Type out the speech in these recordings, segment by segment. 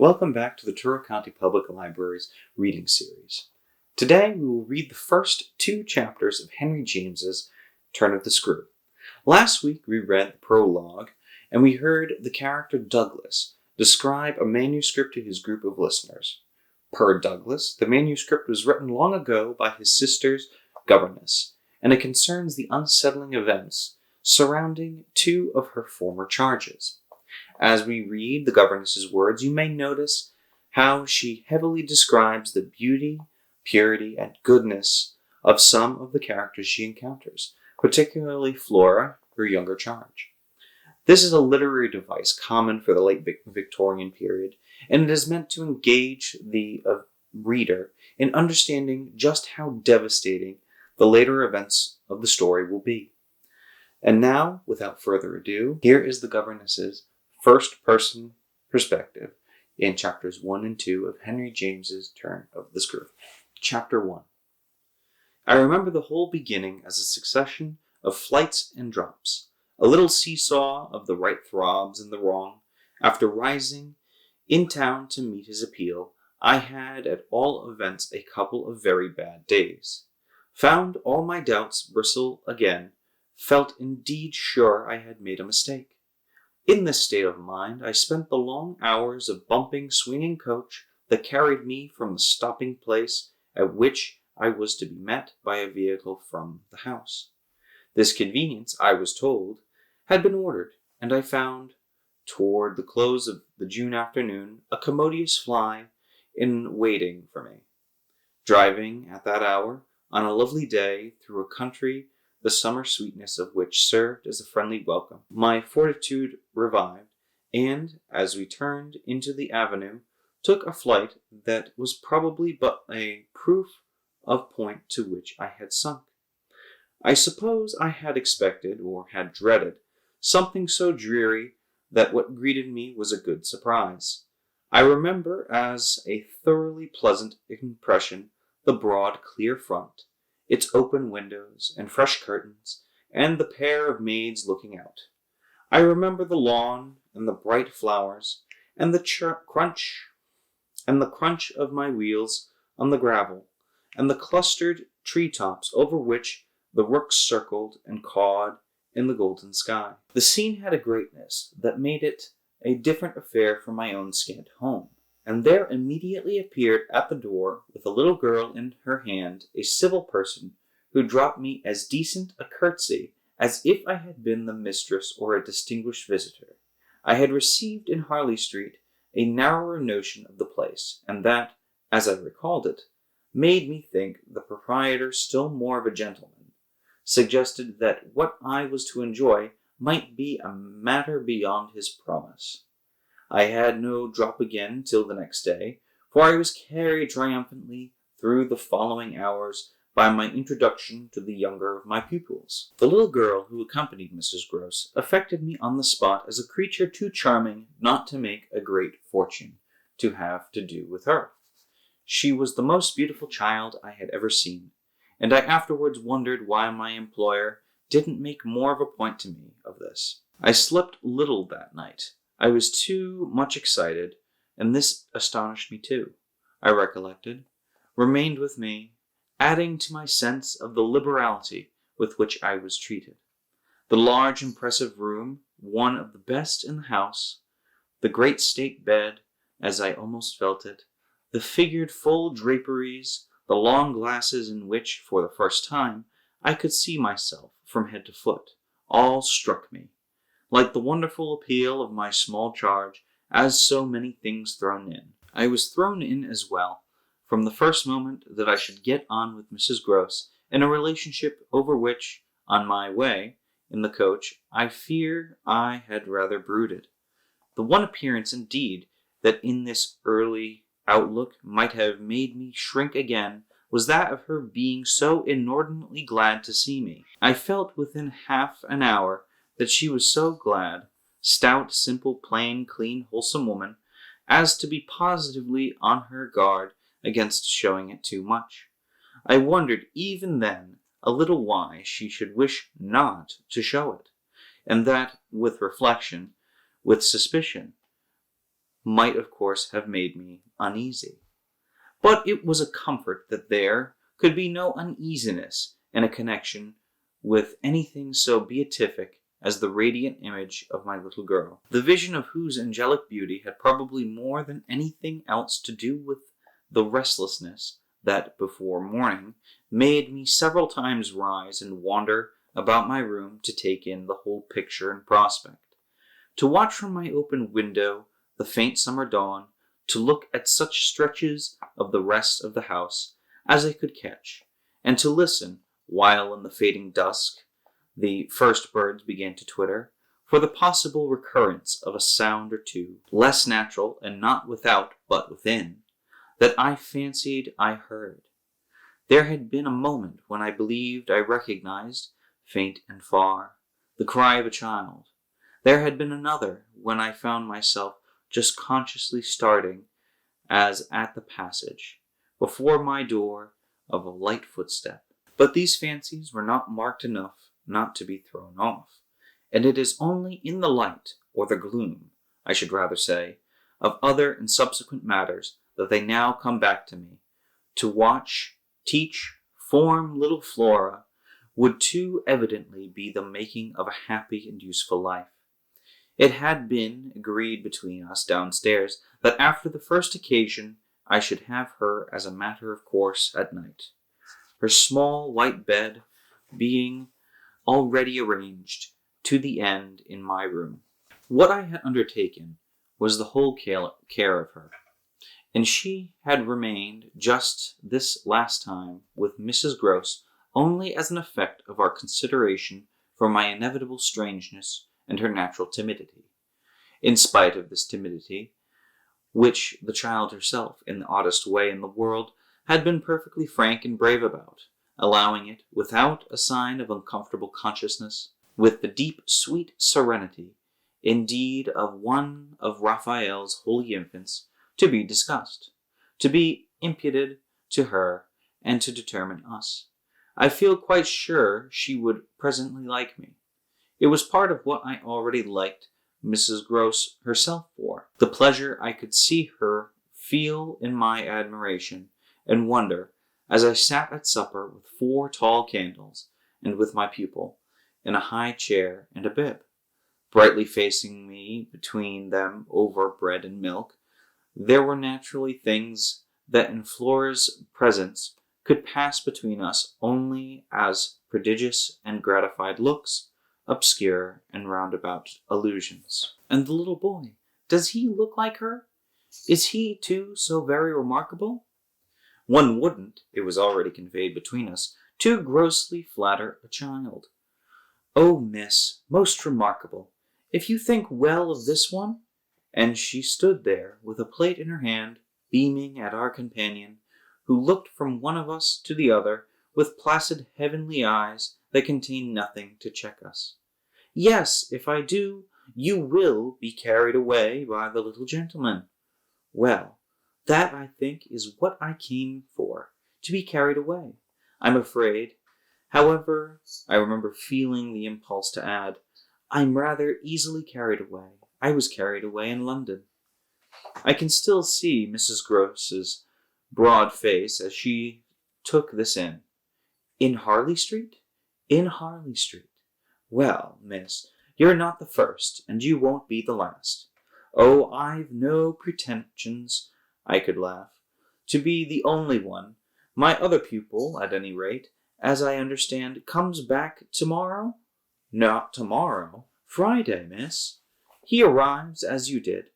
Welcome back to the Tyrrell County Public Library's reading series. Today we will read the first 2 chapters of Henry James's Turn of the Screw. Last week we read the prologue and we heard the character Douglas describe a manuscript to his group of listeners. Per Douglas, the manuscript was written long ago by his sister's governess, and it concerns the unsettling events surrounding 2 of her former charges. As we read the governess's words, you may notice how she heavily describes the beauty, purity, and goodness of some of the characters she encounters, particularly Flora, her younger charge. This is a literary device common for the late Victorian period, and it is meant to engage the reader in understanding just how devastating the later events of the story will be. And now, without further ado, here is the governess's first-person perspective in chapters 1 and 2 of Henry James's Turn of the Screw. Chapter 1. I remember the whole beginning as a succession of flights and drops, a little seesaw of the right throbs and the wrong. After rising in town to meet his appeal, I had at all events a couple of very bad days. Found all my doubts bristle again, felt indeed sure I had made a mistake. In this state of mind, I spent the long hours of bumping, swinging coach that carried me from the stopping place at which I was to be met by a vehicle from the house. This conveyance, I was told, had been ordered, and I found, toward the close of the June afternoon, a commodious fly in waiting for me. Driving at that hour, on a lovely day, through a country the summer sweetness of which served as a friendly welcome, my fortitude revived, and, as we turned into the avenue, took a flight that was probably but a proof of point to which I had sunk. I suppose I had expected, or had dreaded, something so dreary that what greeted me was a good surprise. I remember as a thoroughly pleasant impression the broad, clear front, its open windows and fresh curtains, and the pair of maids looking out. I remember the lawn and the bright flowers, and the crunch of my wheels on the gravel, and the clustered tree-tops over which the rooks circled and cawed in the golden sky. The scene had a greatness that made it a different affair from my own scant home. And there immediately appeared at the door, with a little girl in her hand, a civil person, who dropped me as decent a curtsy as if I had been the mistress or a distinguished visitor. I had received in Harley Street a narrower notion of the place, and that, as I recalled it, made me think the proprietor still more of a gentleman, suggested that what I was to enjoy might be a matter beyond his promise. I had no drop again till the next day, for I was carried triumphantly through the following hours by my introduction to the younger of my pupils. The little girl who accompanied Mrs. Gross affected me on the spot as a creature too charming not to make a great fortune to have to do with her. She was the most beautiful child I had ever seen, and I afterwards wondered why my employer didn't make more of a point to me of this. I slept little that night. I was too much excited, and this astonished me too, I recollected, remained with me, adding to my sense of the liberality with which I was treated. The large, impressive room, one of the best in the house, the great state bed, as I almost felt it, the figured full draperies, the long glasses in which, for the first time, I could see myself from head to foot, all struck me, like the wonderful appeal of my small charge, as so many things thrown in. I was thrown in as well, from the first moment that I should get on with Mrs. Gross, in a relationship over which, on my way, in the coach, I fear I had rather brooded. The one appearance, indeed, that in this early outlook might have made me shrink again, was that of her being so inordinately glad to see me. I felt within half an hour that she was so glad, stout, simple, plain, clean, wholesome woman, as to be positively on her guard against showing it too much. I wondered even then a little why she should wish not to show it, and that with reflection, with suspicion, might of course have made me uneasy. But it was a comfort that there could be no uneasiness in a connection with anything so beatific as the radiant image of my little girl, the vision of whose angelic beauty had probably more than anything else to do with the restlessness that, before morning, made me several times rise and wander about my room to take in the whole picture and prospect, to watch from my open window the faint summer dawn, to look at such stretches of the rest of the house as I could catch, and to listen, while in the fading dusk the first birds began to twitter, for the possible recurrence of a sound or two, less natural and not without but within, that I fancied I heard. There had been a moment when I believed I recognized, faint and far, the cry of a child. There had been another when I found myself just consciously starting, as at the passage, before my door, of a light footstep. But these fancies were not marked enough not to be thrown off, and it is only in the light, or the gloom, I should rather say, of other and subsequent matters that they now come back to me. To watch, teach, form little Flora would too evidently be the making of a happy and useful life. It had been agreed between us downstairs that after the first occasion I should have her as a matter of course at night, her small white bed being already arranged to the end in my room. What I had undertaken was the whole care of her, and she had remained just this last time with Mrs. Gross only as an effect of our consideration for my inevitable strangeness and her natural timidity. In spite of this timidity, which the child herself, in the oddest way in the world, had been perfectly frank and brave about, allowing it, without a sign of uncomfortable consciousness, with the deep, sweet serenity, indeed, of one of Raphael's holy infants, to be discussed, to be imputed to her, and to determine us. I feel quite sure she would presently like me. It was part of what I already liked Mrs. Gross herself for, the pleasure I could see her feel in my admiration and wonder as I sat at supper with 4 tall candles, and with my pupil, in a high chair and a bib, brightly facing me between them over bread and milk. There were naturally things that in Flora's presence could pass between us only as prodigious and gratified looks, obscure and roundabout allusions. And the little boy, does he look like her? Is he, too, so very remarkable? One wouldn't, it was already conveyed between us, too grossly flatter a child. Oh, miss, most remarkable, if you think well of this one. And she stood there with a plate in her hand, beaming at our companion, who looked from one of us to the other with placid heavenly eyes that contained nothing to check us. Yes, if I do, you will be carried away by the little gentleman. Well, that, I think, is what I came for, to be carried away. I'm afraid, however, I remember feeling the impulse to add, I'm rather easily carried away. I was carried away in London. I can still see Mrs. Gross's broad face as she took this in. In Harley Street? In Harley Street. Well, miss, you're not the first, and you won't be the last. Oh, I've no pretensions, I could laugh, to be the only one. My other pupil, at any rate, as I understand, comes back tomorrow? Not tomorrow. Friday, miss. He arrives, as you did,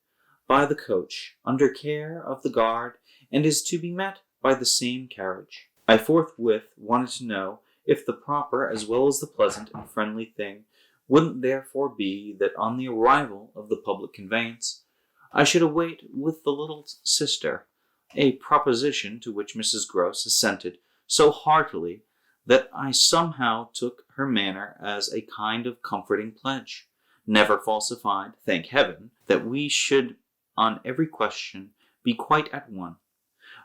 by the coach, under care of the guard, and is to be met by the same carriage. I forthwith wanted to know if the proper as well as the pleasant and friendly thing wouldn't therefore be that on the arrival of the public conveyance, I should await with the little sister, a proposition to which Mrs. Gross assented so heartily that I somehow took her manner as a kind of comforting pledge, never falsified, thank heaven, that we should on every question be quite at one.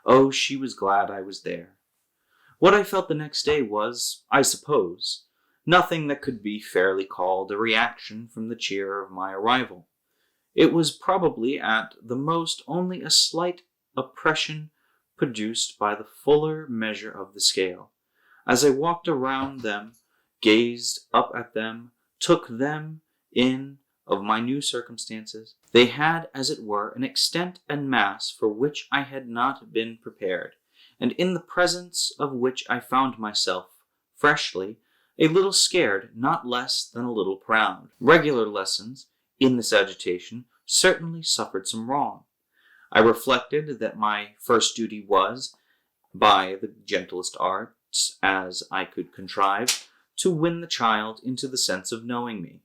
Oh, she was glad I was there. What I felt the next day was, I suppose, nothing that could be fairly called a reaction from the cheer of my arrival. It was probably at the most only a slight oppression produced by the fuller measure of the scale. As I walked around them, gazed up at them, took them in of my new circumstances, they had, as it were, an extent and mass for which I had not been prepared, and in the presence of which I found myself, freshly, a little scared, not less than a little proud. Regular lessons, in this agitation, certainly suffered some wrong. I reflected that my first duty was, by the gentlest arts as I could contrive, to win the child into the sense of knowing me.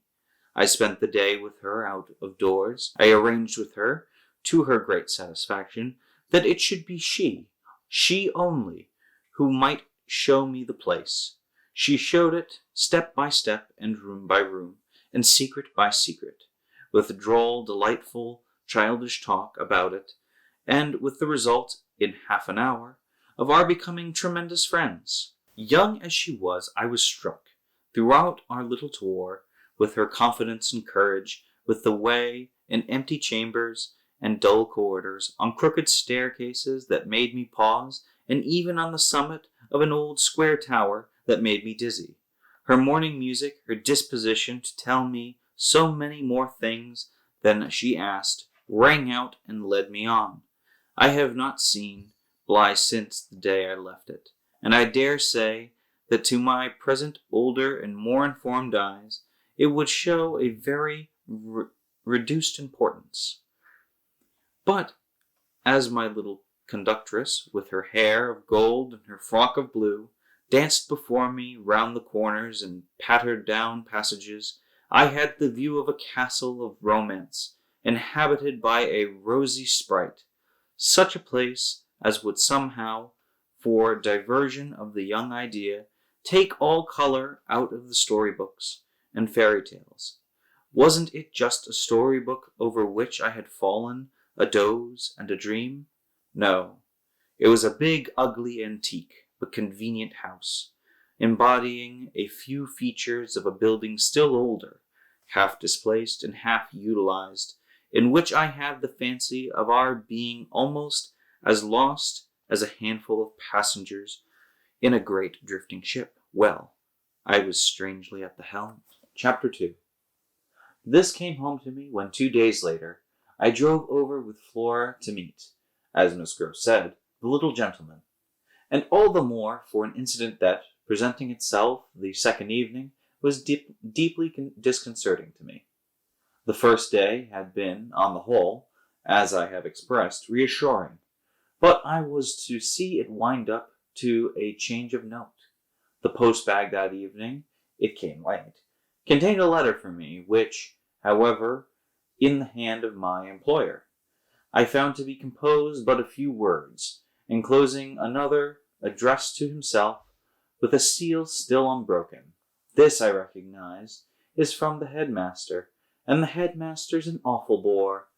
I spent the day with her out of doors. I arranged with her, to her great satisfaction, that it should be she only, who might show me the place. She showed it step by step and room by room, and secret by secret, with droll, delightful, childish talk about it, and with the result, in half an hour, of our becoming tremendous friends. Young as she was, I was struck, throughout our little tour, with her confidence and courage, with the way in empty chambers and dull corridors, on crooked staircases that made me pause, and even on the summit of an old square tower that made me dizzy. Her morning music, her disposition to tell me so many more things than she asked, rang out and led me on. I have not seen Bly since the day I left it, and I dare say that to my present older and more informed eyes, it would show a very reduced importance. But as my little conductress, with her hair of gold and her frock of blue, danced before me round the corners and pattered down passages, I had the view of a castle of romance, inhabited by a rosy sprite, such a place as would somehow, for diversion of the young idea, take all color out of the storybooks and fairy tales. Wasn't it just a storybook over which I had fallen, a doze and a dream? No, it was a big, ugly, antique, but convenient house, embodying a few features of a building still older, half displaced and half utilized, in which I had the fancy of our being almost as lost as a handful of passengers in a great drifting ship. Well, I was strangely at the helm. Chapter 2. This came home to me when 2 days later I drove over with Flora to meet, as Miss Grove said, the little gentleman, and all the more for an incident that, presenting itself the second evening, was deeply disconcerting to me. The first day had been, on the whole, as I have expressed, reassuring, but I was to see it wind up to a change of note. The post-bag that evening, it came late, contained a letter for me, which, however, in the hand of my employer, I found to be composed but a few words, enclosing another addressed to himself, with a seal still unbroken. This, I recognized, is from the headmaster, and the headmaster's an awful bore.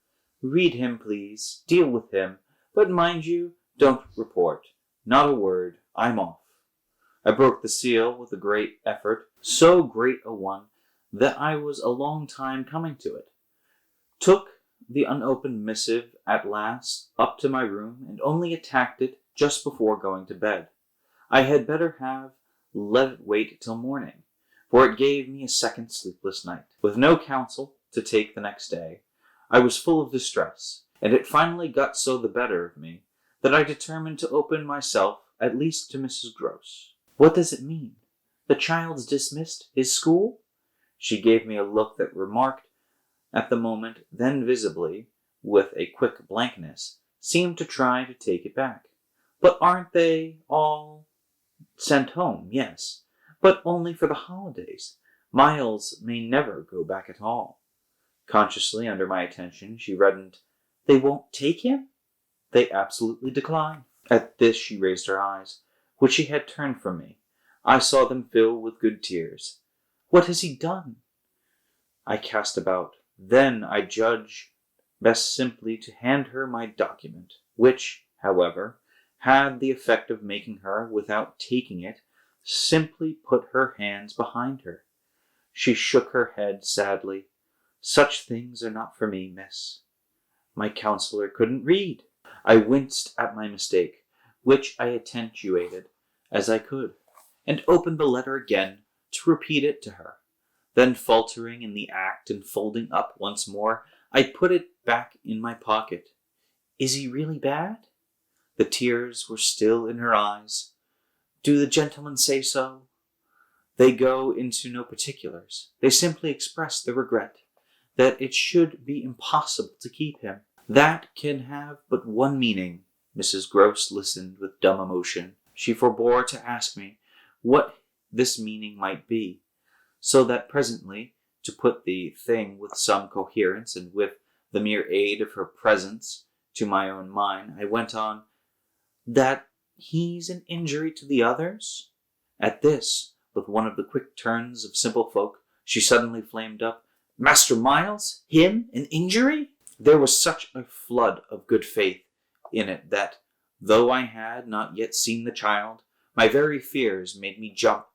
Read him, please, deal with him, but mind you, don't report. Not a word. I'm off. I broke the seal with a great effort, so great a one that I was a long time coming to it. Took the unopened missive at last up to my room, and only attacked it just before going to bed. I had better have let it wait till morning, for it gave me a second sleepless night. With no counsel to take the next day, I was full of distress, and it finally got so the better of me that I determined to open myself at least to Mrs. Gross. What does it mean? The child's dismissed his school? She gave me a look that remarked at the moment, then visibly, with a quick blankness, seemed to try to take it back. But aren't they all sent home? Yes, but only for the holidays. Miles may never go back at all. Consciously, under my attention, she reddened. They won't take him? They absolutely decline. At this she raised her eyes, which she had turned from me. I saw them fill with good tears. What has he done? I cast about. Then I judged best simply to hand her my document, which, however, had the effect of making her, without taking it, simply put her hands behind her. She shook her head sadly. Such things are not for me, miss. My counselor couldn't read. I winced at my mistake, which I attenuated as I could, and opened the letter again to repeat it to her. Then, faltering in the act and folding up once more, I put it back in my pocket. Is he really bad? The tears were still in her eyes. Do the gentlemen say so? They go into no particulars. They simply express their regret that it should be impossible to keep him. That can have but one meaning. Mrs. Gross listened with dumb emotion. She forbore to ask me what this meaning might be, so that presently, to put the thing with some coherence and with the mere aid of her presence to my own mind, I went on, that he's an injury to the others? At this, with one of the quick turns of simple folk, she suddenly flamed up. Master Miles? Him? An injury? There was such a flood of good faith in it that, though I had not yet seen the child, my very fears made me jump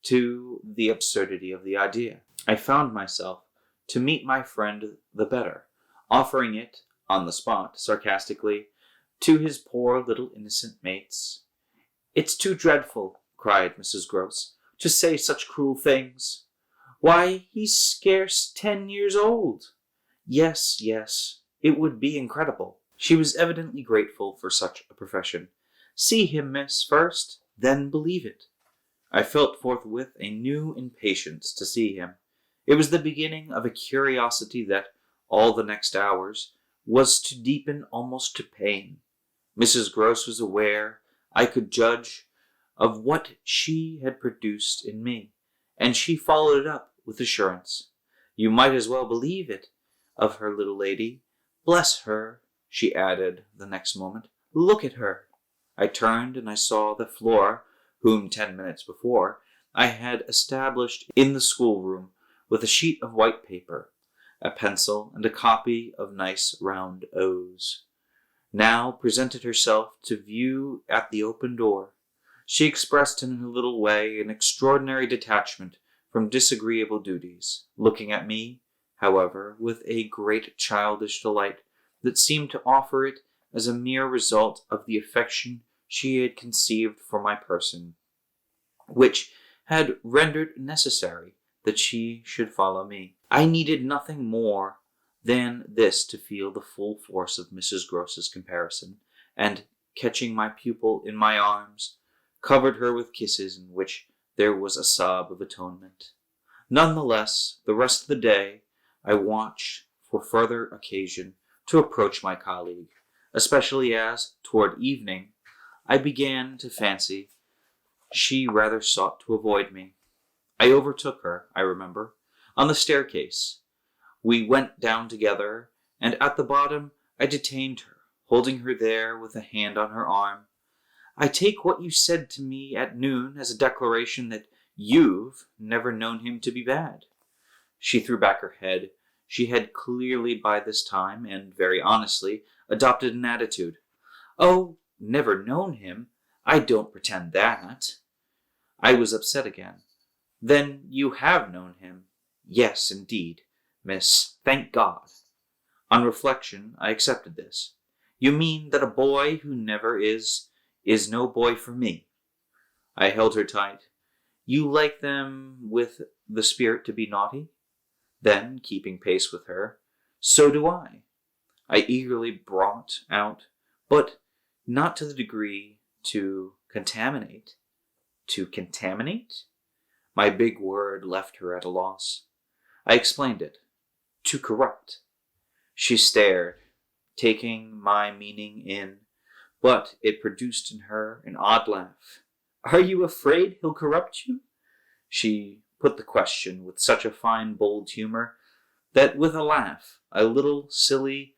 to the absurdity of the idea. I found myself to meet my friend the better, offering it, on the spot, sarcastically, to his poor little innocent mates. It's too dreadful, cried Mrs. Gross, to say such cruel things. Why, he's scarce 10 years old. Yes, it would be incredible. She was evidently grateful for such a profession. See him, miss, first, then believe it. I felt forthwith a new impatience to see him. It was the beginning of a curiosity that, all the next hours, was to deepen almost to pain. Mrs. Gross was aware I could judge of what she had produced in me, and she followed it up with assurance. You might as well believe it of her little lady. Bless her, she added the next moment. Look at her. I turned, and I saw that Flora, whom 10 minutes before I had established in the schoolroom with a sheet of white paper, a pencil, and a copy of nice round O's, now presented herself to view at the open door. She expressed in her little way an extraordinary detachment from disagreeable duties, looking at me, however, with a great childish delight that seemed to offer it as a mere result of the affection she had conceived for my person, which had rendered necessary that she should follow me. I needed nothing more than this to feel the full force of Mrs. Gross's comparison, and, catching my pupil in my arms, covered her with kisses in which there was a sob of atonement. None the less, the rest of the day, I watched for further occasion to approach my colleague, especially as, toward evening, I began to fancy she rather sought to avoid me. I overtook her, I remember, on the staircase. We went down together, and at the bottom I detained her, holding her there with a hand on her arm. I take what you said to me at noon as a declaration that you've never known him to be bad. She threw back her head. She had clearly by this time, and very honestly, adopted an attitude. Oh, never known him? I don't pretend that. I was upset again. Then you have known him? Yes, indeed, miss, thank God. On reflection, I accepted this. You mean that a boy who never is no boy for me. I held her tight. You like them with the spirit to be naughty? Then, keeping pace with her, so do I. I eagerly brought out, but not to the degree to contaminate. To contaminate? My big word left her at a loss. I explained it. To corrupt. She stared, taking my meaning in, but it produced in her an odd laugh. Are you afraid he'll corrupt you? She put the question with such a fine, bold humor that with a laugh, a little silly,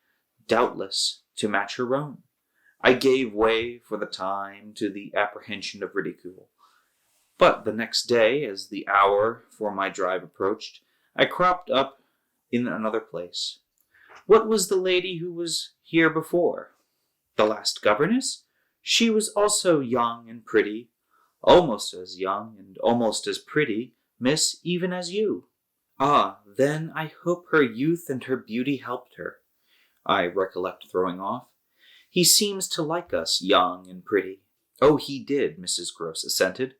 doubtless, to match her own, I gave way for the time to the apprehension of ridicule. But the next day, as the hour for my drive approached, I cropped up in another place. What was the lady who was here before? The last governess? She was also young and pretty, almost as young and almost as pretty, miss, even as you. Ah, then I hope her youth and her beauty helped her, I recollect throwing off. He seems to like us, young and pretty. Oh, he did, Mrs. Gross assented.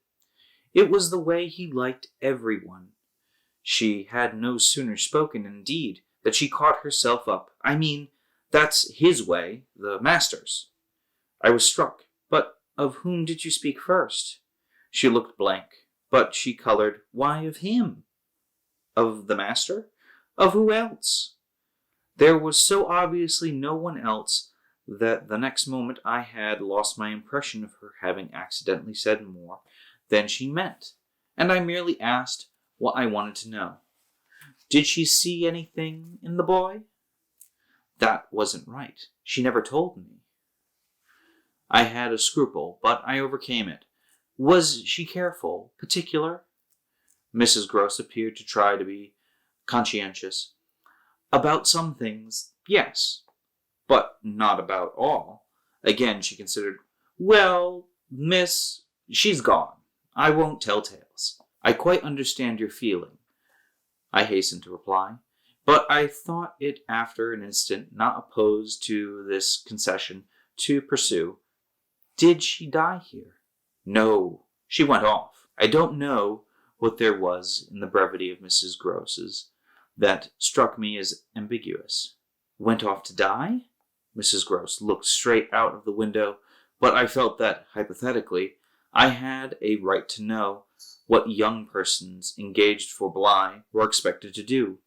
It was the way he liked everyone. She had no sooner spoken, indeed, that she caught herself up. I mean, that's his way, the master's. I was struck. But of whom did you speak first? She looked blank, but she colored. Why, of him. Of the master? Of who else? There was so obviously no one else that the next moment I had lost my impression of her having accidentally said more than she meant, and I merely asked what I wanted to know. Did she see anything in the boy? That wasn't right. She never told me. I had a scruple, but I overcame it. Was she careful, particular? Mrs. Gross appeared to try to be conscientious. About some things, yes, but not about all. Again she considered. Well, miss, she's gone. I won't tell tales. I quite understand your feeling, I hastened to reply, but I thought it after an instant, not opposed to this concession, to pursue. Did she die here? No, she went off. I don't know what there was in the brevity of Mrs. Gross's that struck me as ambiguous. Went off to die? Mrs. Gross looked straight out of the window, but I felt that, hypothetically, I had a right to know what young persons engaged for Bly were expected to do.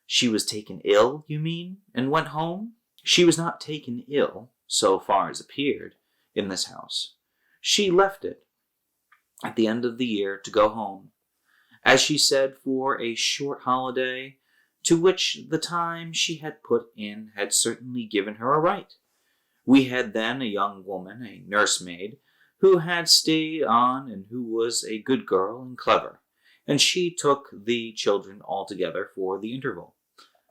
She was taken ill, you mean, and went home? She was not taken ill, so far as appeared, in this house. She left it at the end of the year to go home, as she said, for a short holiday, to which the time she had put in had certainly given her a right. We had then a young woman, a nursemaid, who had stayed on and who was a good girl and clever, and she took the children altogether for the interval.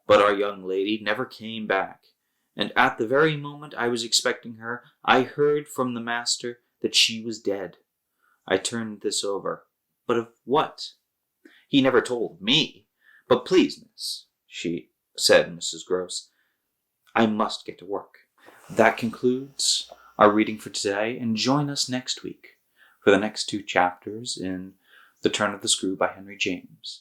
But our young lady never came back, and at the very moment I was expecting her, I heard from the master that she was dead. I turned this over. But of what? He never told me. But please, miss, said Mrs. Gross, I must get to work. That concludes our reading for today, and join us next week for the next 2 chapters in The Turn of the Screw by Henry James.